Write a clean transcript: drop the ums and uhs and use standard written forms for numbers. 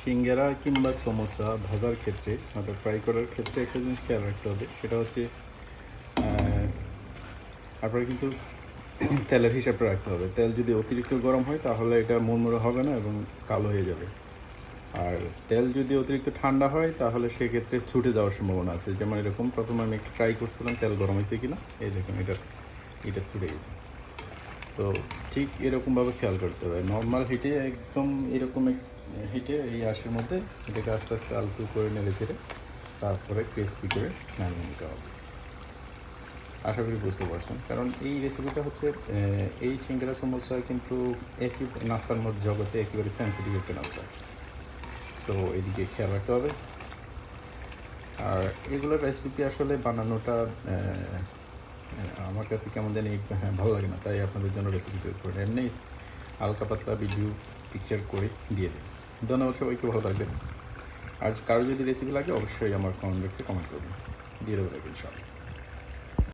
সিঙ্গারা কিংবা সমোসা ভাজার ক্ষেত্রে অর্থাৎ ফ্রাই করার ক্ষেত্রে একটা জিনিস খেয়াল রাখতে হবে, সেটা হচ্ছে আপনারা কিন্তু তেলের হিসাবটা রাখতে হবে। তেল যদি অতিরিক্ত গরম হয় তাহলে এটা মুড়মুড়ে হবে না এবং কালো হয়ে যাবে। আর তেল যদি অতিরিক্ত ঠান্ডা হয় তাহলে সেক্ষেত্রে ছুটে যাওয়ার সম্ভাবনা আছে। যেমন এরকম প্রথমে আমি একটু ট্রাই করছিলাম তেল গরম হয়েছে কিনা, এই দেখুন এটা ছুটে গেছে। তো ঠিক এরকমভাবে খেয়াল করতে হবে। নর্মাল হিটে একদম এরকম হিটে এই আঁশের মধ্যে এটাকে আস্তে আস্তে আলতু করে নেড়ে চেড়ে তারপরে ক্রিস্পি করে নামিয়ে নিতে হবে। আশা করি বুঝতে পারছেন, কারণ এই রেসিপিটা হচ্ছে এই সিঙ্গারা সমোসা কিন্তু একই নাস্তার মধ্যে জগতে একেবারে সেন্সিটিভ একটা নাস্তা। সো এদিকে খেয়াল রাখতে হবে। আর এগুলোর রেসিপি আসলে বানানোটা আমার কাছে কেমন জানি ভালো লাগে না, তাই আপনাদের জন্য রেসিপি তৈরি করেন। এমনি হালকা পাতলা ভিডিও পিকচার করে দিয়ে দিন। ধন্যবাদ, সবাইকে ভালো থাকবেন। আর কারো যদি রেসিপি লাগে অবশ্যই আমার কমেন্ট বক্সে কমেন্ট করবেন, দিয়ে দেবো ইনশাআল্লাহ।